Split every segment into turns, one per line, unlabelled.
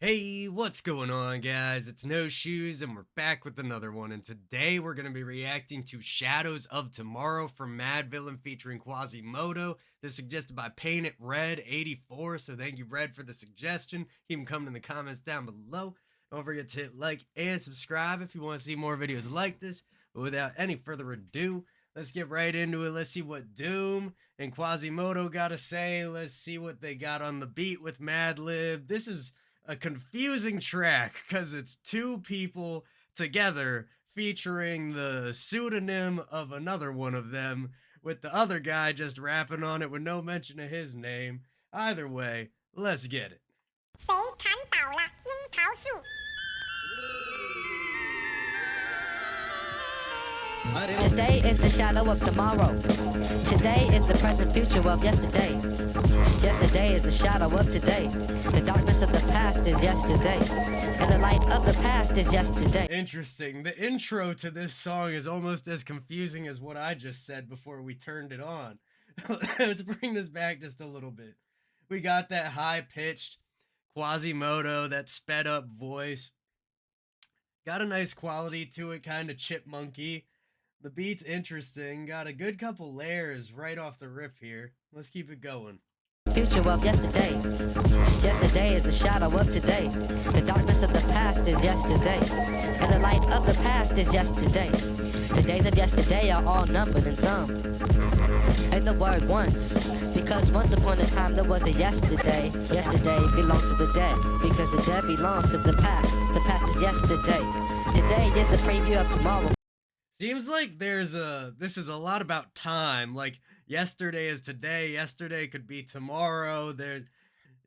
Hey, what's going on, guys? It's No Shoes, and we're back with another one. And today we're going to be reacting to Shadows of Tomorrow from Madvillain featuring Quasimoto. This suggested by Paint It Red 84. So thank you, Red, for the suggestion. Keep them coming in the comments down below. Don't forget to hit like and subscribe if you want to see more videos like this. But without any further ado, let's get right into it. Let's see what Doom and Quasimoto got to say. Let's see what they got on the beat with Madlib. This is a confusing track because it's two people together featuring the pseudonym of another one of them, with the other guy just rapping on it with no mention of his name. Either way, let's get it.
谁砍倒了樱桃树？
Today is the shadow of tomorrow. Today is the present future of yesterday. Yesterday is the shadow of today. The darkness of the past is yesterday. And the light of the past is yesterday.
Interesting. The intro to this song is almost as confusing as what I just said before we turned it on. Let's bring this back just a little bit. We got that high-pitched Quasimoto, that sped-up voice. Got a nice quality to it, kind of chipmunky. The beat's interesting, got a good couple layers right off the rip here. Let's keep it going.
Future of yesterday. Yesterday is the shadow of today. The darkness of the past is yesterday. And the light of the past is yesterday. The days of yesterday are all numbered and some. And the word once. Because once upon a time there was a yesterday. Yesterday belongs to the dead. Because the dead belongs to the past. The past is yesterday. Today is the preview of tomorrow.
Seems like this is a lot about time. Like yesterday is today, yesterday could be tomorrow. There's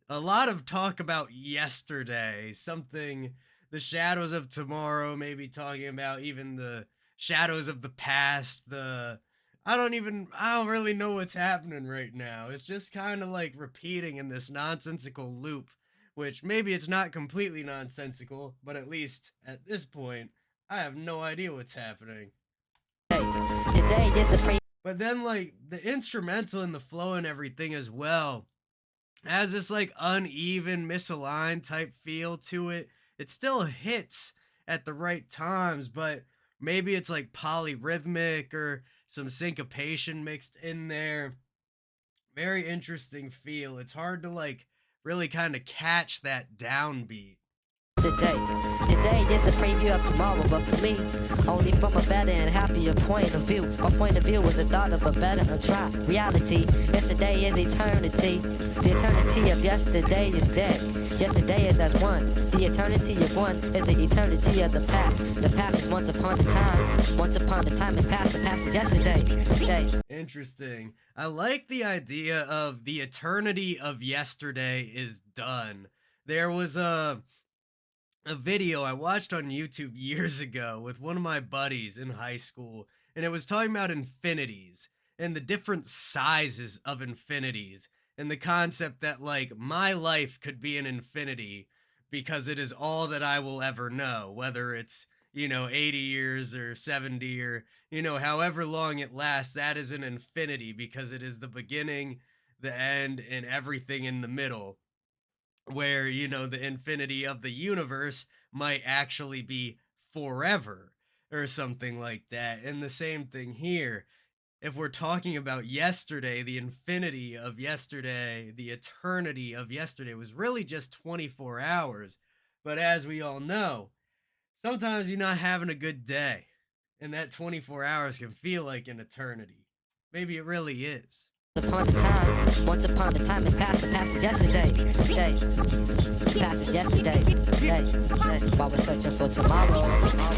a lot of talk about yesterday, something, the shadows of tomorrow, maybe talking about even the shadows of the past. I don't really know what's happening right now. It's just kind of like repeating in this nonsensical loop, which maybe it's not completely nonsensical, but at least at this point, I have no idea what's happening.
Today is the
But then, like, the instrumental and the flow and everything as well has this, like, uneven, misaligned type feel to it. It still hits at the right times, but maybe it's, like, polyrhythmic or some syncopation mixed in there. Very interesting feel. It's hard to, like, really kind of catch that downbeat.
Today is the preview of tomorrow, but for me, only from a better and happier point of view. My point of view is the thought of a better and try reality. Yesterday is eternity. The eternity of yesterday is dead. Yesterday is as one. The eternity of one is the eternity of the past. The past is once upon a time. Once upon a time is past. The past is yesterday.
Interesting. I like the idea of the eternity of yesterday is done. There was a video I watched on YouTube years ago with one of my buddies in high school, and it was talking about infinities and the different sizes of infinities, and the concept that, like, my life could be an infinity because it is all that I will ever know, whether it's, 80 years or 70 or, however long it lasts. That is an infinity because it is the beginning, the end, and everything in the middle, where the infinity of the universe might actually be forever or something like that. And the same thing here, if we're talking about yesterday, the infinity of yesterday, the eternity of yesterday was really just 24 hours. But as we all know, sometimes you're not having a good day, and that 24 hours can feel like an eternity. Maybe it really is.
Once upon a time is past. The past is yesterday. Past is yesterday. While we're searching for tomorrow.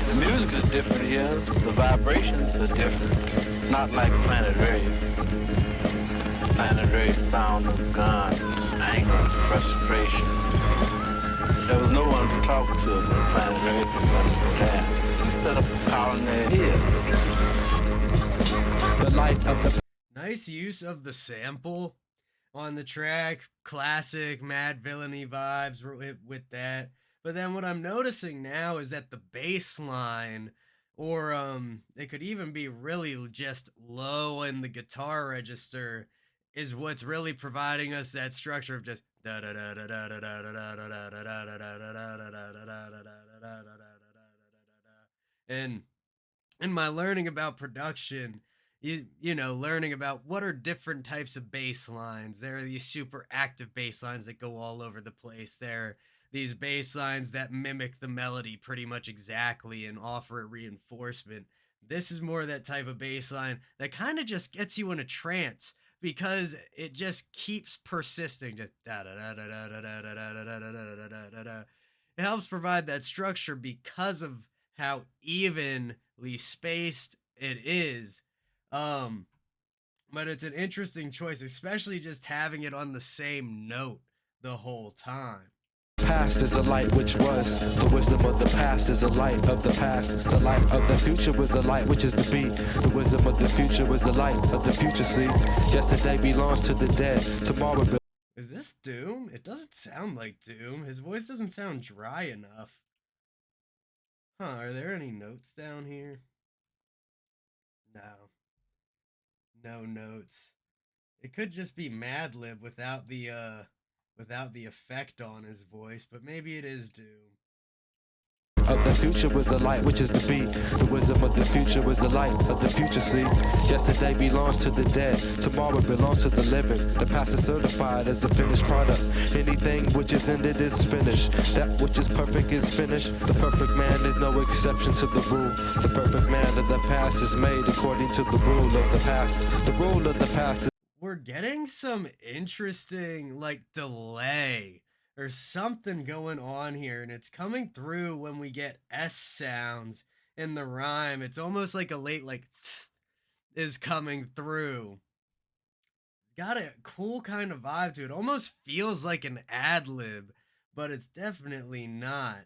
The music is different here. The vibrations are different. Not like Planet Earth. Planet Earth sound of guns, anger, frustration. There was no one to talk to on Planet Earth to understand. We set up a colony here. The light of the
Nice use of the sample on the track. Classic Madvillain-y vibes with that. But then what I'm noticing now is that the bass line, or it could even be really just low in the guitar register, is what's really providing us that structure of just And in my learning about production, learning about what are different types of bass lines. There are these super active bass lines that go all over the place. There are these bass lines that mimic the melody pretty much exactly and offer a reinforcement. This is more that type of bass line that kind of just gets you in a trance because it just keeps persisting. Just da da da da da da da da da da da da da da. It helps provide that structure because of how evenly spaced it is. Um, but it's an interesting choice, especially just having it on the same note the whole time.
Past is a light which was. The wisdom of the past is a light of the past. The light of the future was a light which is to be. The wisdom of the future was the light of the future, see. Yesterday belongs to the dead. Tomorrow
Is this Doom? It doesn't sound like Doom. His voice doesn't sound dry enough. Huh, are there any notes down here? No. No notes. It could just be Madlib without the effect on his voice, but maybe it is Doom.
of the future was a light which is to be. The wisdom of the future was the light of the future, see. Yesterday belongs to the dead. Tomorrow belongs to the living. The past is certified as a finished product. Anything which is ended is finished. That which is perfect is finished. The perfect man is no exception to the rule. The perfect man of the past is made according to the rule of the past. The rule of the past is
We're getting some interesting like delay or something going on here, and it's coming through when we get S sounds in the rhyme. It's almost like a late like is coming through. Got a cool kind of vibe to it. Almost feels like an ad lib, but it's definitely not.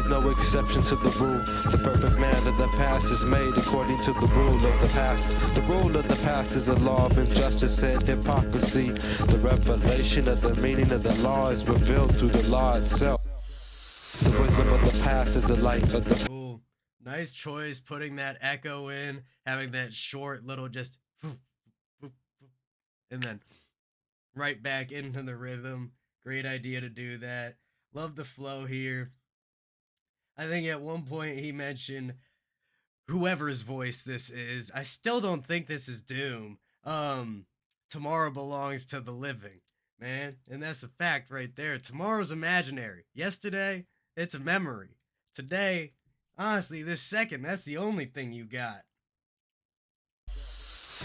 no exception to the rule. The perfect man of the past is made according to the rule of the past. The rule of the past is a law of injustice and hypocrisy. The revelation of the meaning of the law is revealed through the law itself. The wisdom of the past is the light of the
Cool. Nice choice putting that echo in, having that short little just and then right back into the rhythm. Great idea to do that. Love the flow here. I think at one point he mentioned whoever's voice this is. I still don't think this is Doom. Tomorrow belongs to the living, man. And that's a fact right there. Tomorrow's imaginary. Yesterday, it's a memory. Today, honestly, this second, that's the only thing you got.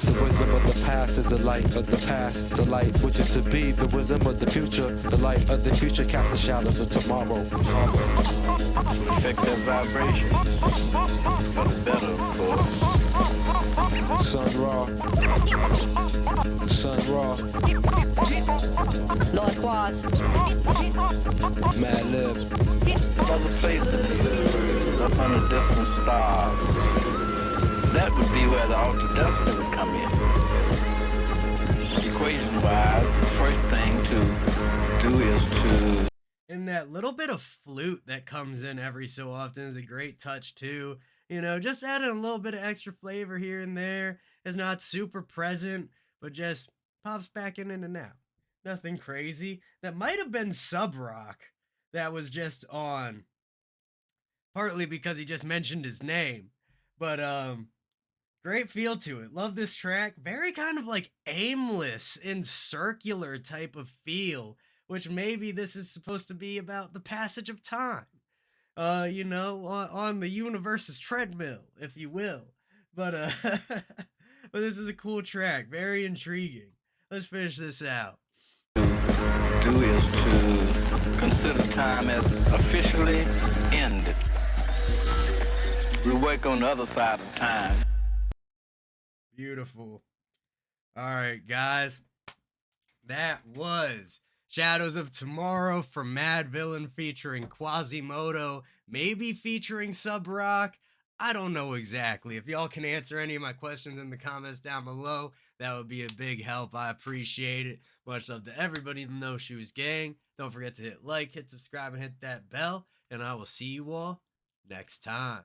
The wisdom of the past is the light of the past. The light which is to be. The wisdom of the future. The light of the future casts the shadows of tomorrow.
Affect their vibrations for the better, of course.
Sun Ra. Sun Ra.
Lord Quas.
Mad Lib.
Another place in the universe, up under different stars. That would be where the altered destiny would come in. Equation-wise, the first thing to do is to...
And that little bit of flute that comes in every so often is a great touch too. Just adding a little bit of extra flavor here and there is not super present, but just pops back in and out. Nothing crazy. That might have been Sub Rock that was just on. Partly because he just mentioned his name. But great feel to it. Love this track. Very kind of like aimless and circular type of feel, which maybe this is supposed to be about the passage of time. On the universe's treadmill, if you will. But but this is a cool track. Very intriguing. Let's finish this out.
Do is to consider time as officially ended. We work on the other side of time.
Beautiful. All right, guys. That was Shadows of Tomorrow from Madvillain featuring Quasimoto, maybe featuring Sub Rock. I don't know exactly. If y'all can answer any of my questions in the comments down below, that would be a big help. I appreciate it. Much love to everybody in the No Shoes Gang. Don't forget to hit like, hit subscribe, and hit that bell. And I will see you all next time.